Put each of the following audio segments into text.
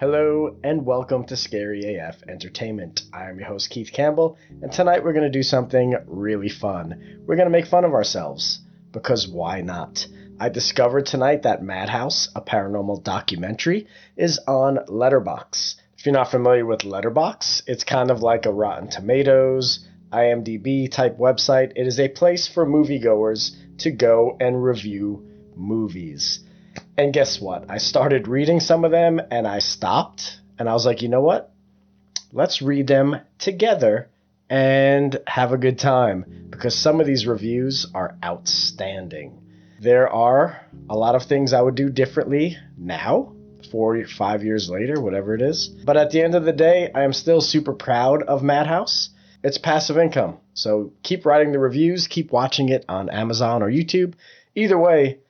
Hello and welcome to Scary AF Entertainment. I am your host Keith Campbell, and tonight we're going to do something really fun. We're going to make fun of ourselves, because why not? I discovered tonight that Madhouse, a paranormal documentary, is on Letterboxd. If you're not familiar with Letterboxd, it's kind of like a Rotten Tomatoes, IMDb type website. It is a place for moviegoers to go and review movies. And guess what? I started reading some of them and I stopped and I was like, you know what? Let's read them together and have a good time because some of these reviews are outstanding. There are a lot of things I would do differently now, 4 or 5 years later, whatever it is. But at the end of the day, I am still super proud of Madhouse. It's passive income. So keep writing the reviews, keep watching it on Amazon or YouTube. Either way,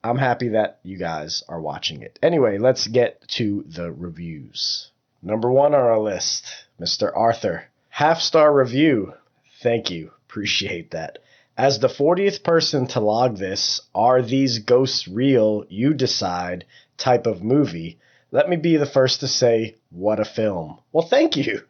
I'm happy that you guys are watching it. Anyway, let's get to the reviews. Number 1 on our list, Mr. Arthur. Half-star review. Thank you. Appreciate that. As the 40th person to log this, are these ghosts real? You decide type of movie. Let me be the first to say, what a film. Well, thank you.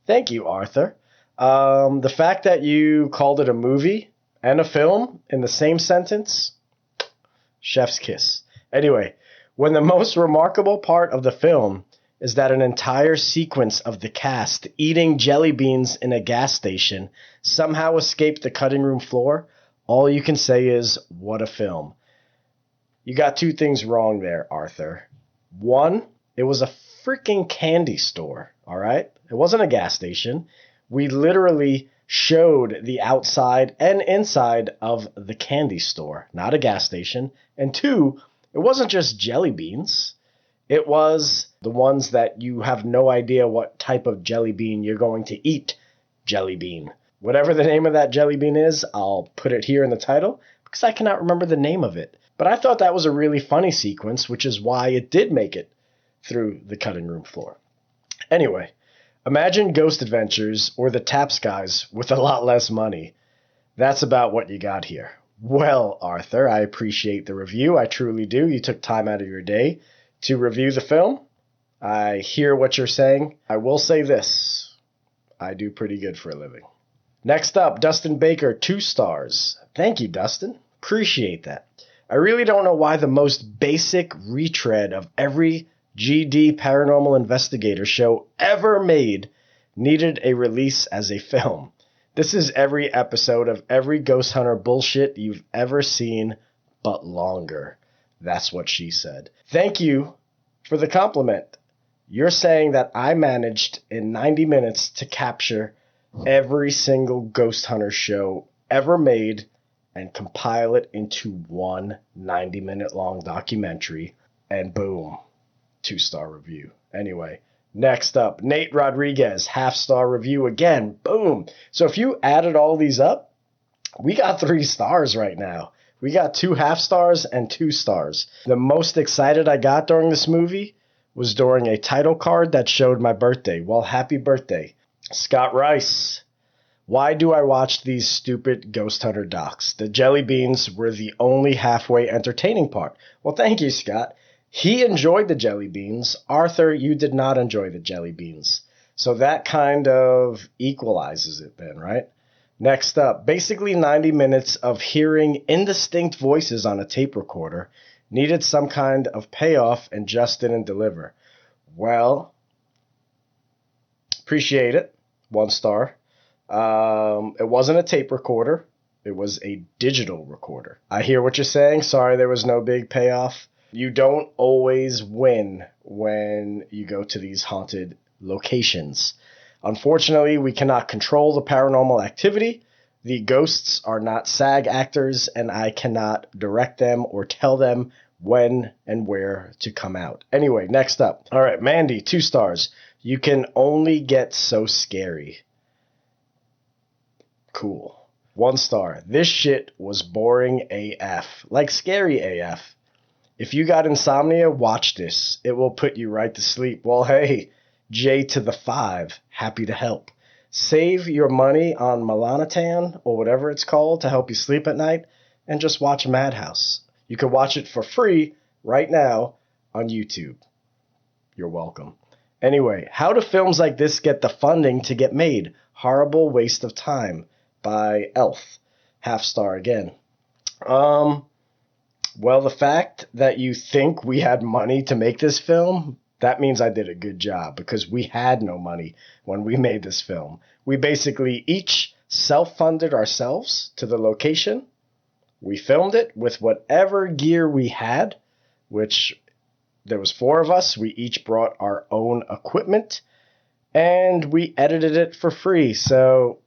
Thank you, Arthur. The fact that you called it a movie and a film in the same sentence, chef's kiss. Anyway, when the most remarkable part of the film is that an entire sequence of the cast eating jelly beans in a gas station somehow escaped the cutting room floor, all you can say is, what a film. You got 2 things wrong there, Arthur. 1, it was a freaking candy store, all right? It wasn't a gas station. We literally showed the outside and inside of the candy store, not a gas station. And 2, it wasn't just jelly beans. It was the ones that you have no idea what type of jelly bean you're going to eat. Jelly bean. Whatever the name of that jelly bean is, I'll put it here in the title because I cannot remember the name of it. But I thought that was a really funny sequence, which is why it did make it through the cutting room floor. Anyway, imagine Ghost Adventures or the Taps guys with a lot less money. That's about what you got here. Well, Arthur, I appreciate the review. I truly do. You took time out of your day to review the film. I hear what you're saying. I will say this. I do pretty good for a living. Next up, Dustin Baker, 2 stars. Thank you, Dustin. Appreciate that. I really don't know why the most basic retread of every GD paranormal investigator show ever made needed a release as a film. This is every episode of every ghost hunter bullshit you've ever seen, but longer. That's what she said. Thank you for the compliment. You're saying that I managed in 90 minutes to capture every single ghost hunter show ever made and compile it into one 90-minute long documentary, and boom. 2-star review. Anyway, next up, Nate Rodriguez, half-star review again. Boom. So if you added all these up, we got 3 stars right now. We got 2 half stars and 2 stars. The most excited I got during this movie was during a title card that showed my birthday. Well, happy birthday. Scott Rice. Why do I watch these stupid ghost hunter docs? The jelly beans were the only halfway entertaining part. Well, thank you, Scott. He enjoyed the jelly beans. Arthur, you did not enjoy the jelly beans. So that kind of equalizes it then, right? Next up, basically 90 minutes of hearing indistinct voices on a tape recorder needed some kind of payoff and just didn't deliver. Well, appreciate it. 1 star. It wasn't a tape recorder. It was a digital recorder. I hear what you're saying. Sorry there was no big payoff. You don't always win when you go to these haunted locations. Unfortunately, we cannot control the paranormal activity. The ghosts are not SAG actors, and I cannot direct them or tell them when and where to come out. Anyway, next up. All right, Mandy, 2 stars. You can only get so scary. Cool. 1 star. This shit was boring AF. Like scary AF. If you got insomnia, watch this. It will put you right to sleep. Well, hey, J to the 5. Happy to help. Save your money on Melanotan or whatever it's called to help you sleep at night and just watch Madhouse. You can watch it for free right now on YouTube. You're welcome. Anyway, how do films like this get the funding to get made? Horrible waste of time by Elf. Half star again. Well, the fact that you think we had money to make this film, that means I did a good job because we had no money when we made this film. We basically each self-funded ourselves to the location. We filmed it with whatever gear we had, which there was 4 of us. We each brought our own equipment, and we edited it for free, so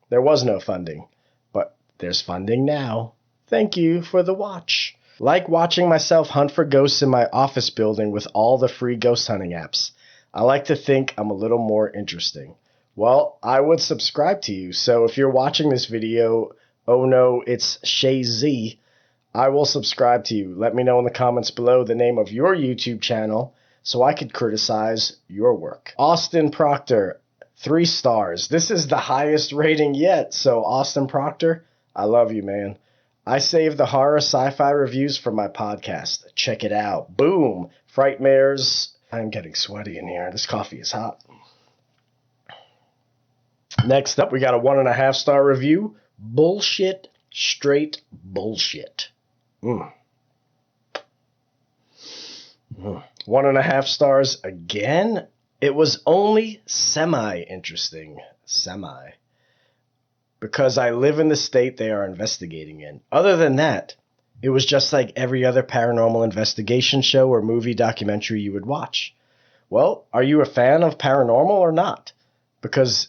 there was no funding. But there's funding now. Thank you for the watch. Like watching myself hunt for ghosts in my office building with all the free ghost hunting apps. I like to think I'm a little more interesting. Well, I would subscribe to you, so if you're watching this video, oh no, it's Shay Z, I will subscribe to you. Let me know in the comments below the name of your YouTube channel so I could criticize your work. Austin Proctor, 3 stars. This is the highest rating yet, so Austin Proctor, I love you, man. I save the horror sci-fi reviews for my podcast. Check it out. Boom. Frightmares. I'm getting sweaty in here. This coffee is hot. Next up, we got a 1.5 star review. Bullshit. Straight bullshit. 1.5 stars again. It was only semi-interesting. Semi. Because I live in the state they are investigating in. Other than that, it was just like every other paranormal investigation show or movie documentary you would watch. Well, are you a fan of paranormal or not? Because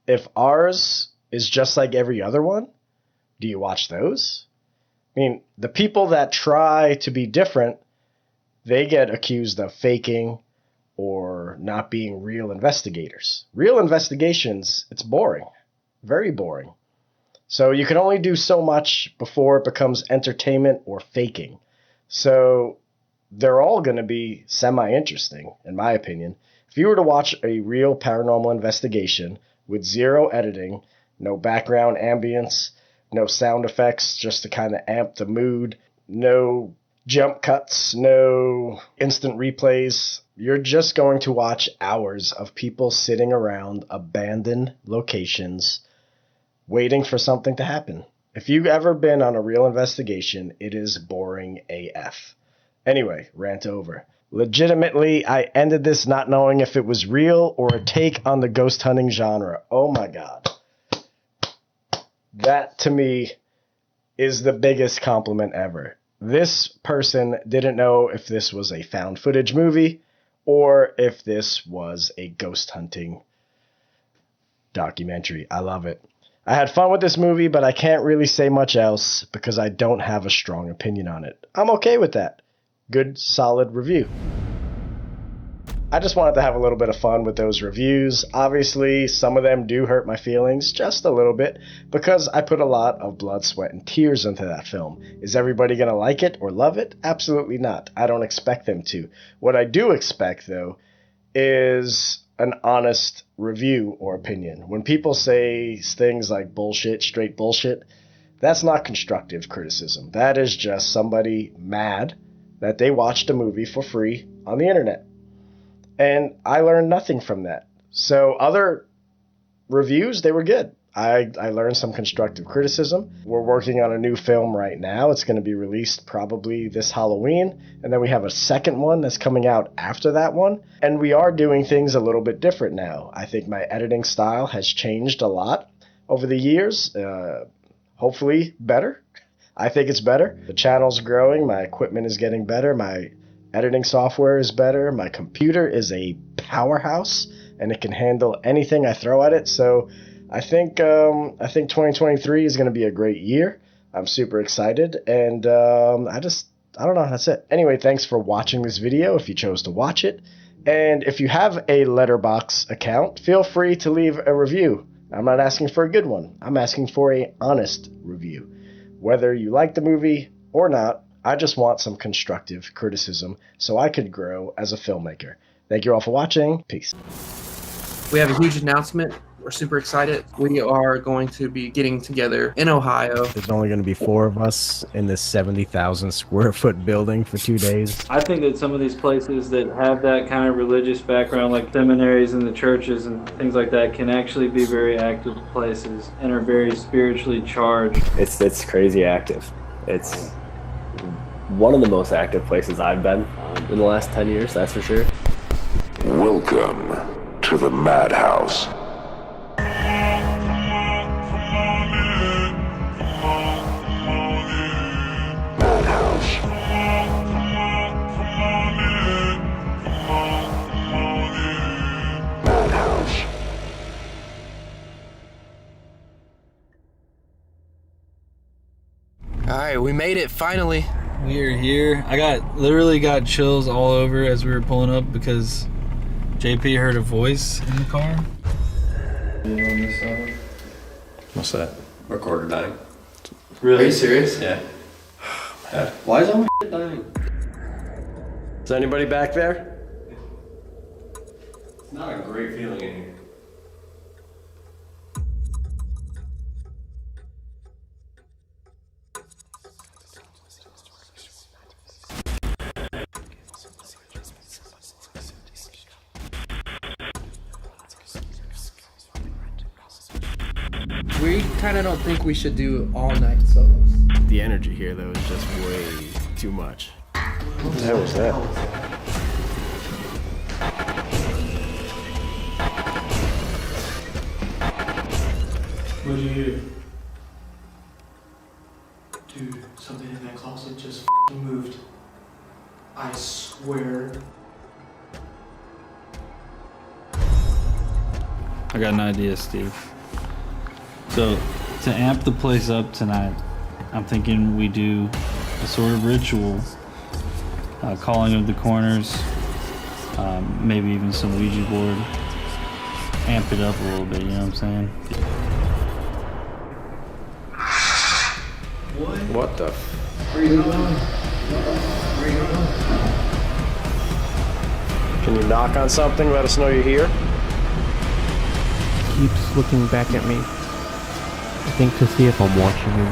if ours is just like every other one, do you watch those? I mean, the people that try to be different, they get accused of faking or not being real investigators. Real investigations, it's boring. Very boring. So you can only do so much before it becomes entertainment or faking. So they're all going to be semi-interesting, in my opinion. If you were to watch a real paranormal investigation with 0 editing, no background ambience, no sound effects just to kind of amp the mood, no jump cuts, no instant replays, you're just going to watch hours of people sitting around abandoned locations waiting for something to happen. If you've ever been on a real investigation, it is boring AF. Anyway, rant over. Legitimately, I ended this not knowing if it was real or a take on the ghost hunting genre. Oh my God. That, to me, is the biggest compliment ever. This person didn't know if this was a found footage movie or if this was a ghost hunting documentary. I love it. I had fun with this movie, but I can't really say much else because I don't have a strong opinion on it. I'm okay with that. Good, solid review. I just wanted to have a little bit of fun with those reviews. Obviously, some of them do hurt my feelings just a little bit because I put a lot of blood, sweat, and tears into that film. Is everybody going to like it or love it? Absolutely not. I don't expect them to. What I do expect, though, is an honest review or opinion. When people say things like bullshit, straight bullshit, that's not constructive criticism. That is just somebody mad that they watched a movie for free on the internet. And I learned nothing from that. So other reviews, they were good. I learned some constructive criticism. We're working on a new film right now. It's going to be released probably this Halloween. And then we have a second one that's coming out after that one. And we are doing things a little bit different now. I think my editing style has changed a lot over the years. Hopefully better. I think it's better. The channel's growing. My equipment is getting better. My editing software is better. My computer is a powerhouse and it can handle anything I throw at it. So I think 2023 is going to be a great year. I'm super excited, and I don't know. That's it. Anyway, thanks for watching this video if you chose to watch it. And if you have a Letterboxd account, feel free to leave a review. I'm not asking for a good one. I'm asking for an honest review. Whether you like the movie or not, I just want some constructive criticism so I could grow as a filmmaker. Thank you all for watching. Peace. We have a huge announcement. We're super excited. We are going to be getting together in Ohio. There's only going to be 4 of us in this 70,000 square foot building for 2 days. I think that some of these places that have that kind of religious background, like seminaries and the churches and things like that, can actually be very active places and are very spiritually charged. It's crazy active. It's one of the most active places I've been in the last 10 years, that's for sure. Welcome to the Madhouse. Alright, we made it finally. We are here. I literally got chills all over as we were pulling up because JP heard a voice in the car. What's that? Recorder dying. Really? Are you serious? Yeah. Why is all my shit dying? Is anybody back there? It's not a great feeling in here. We kind of don't think we should do all night solos. The energy here, though, is just way too much. What the hell was that? What did you hear? Dude, something in that closet just f***ing moved. I swear. I got an idea, Steve. So, to amp the place up tonight, I'm thinking we do a sort of ritual, calling of the corners, maybe even some Ouija board, amp it up a little bit, you know what I'm saying? What the? Where are you going? Where are you going? Can you knock on something? Let us know you're here. Keeps looking back at me. I think to see if I'm watching him.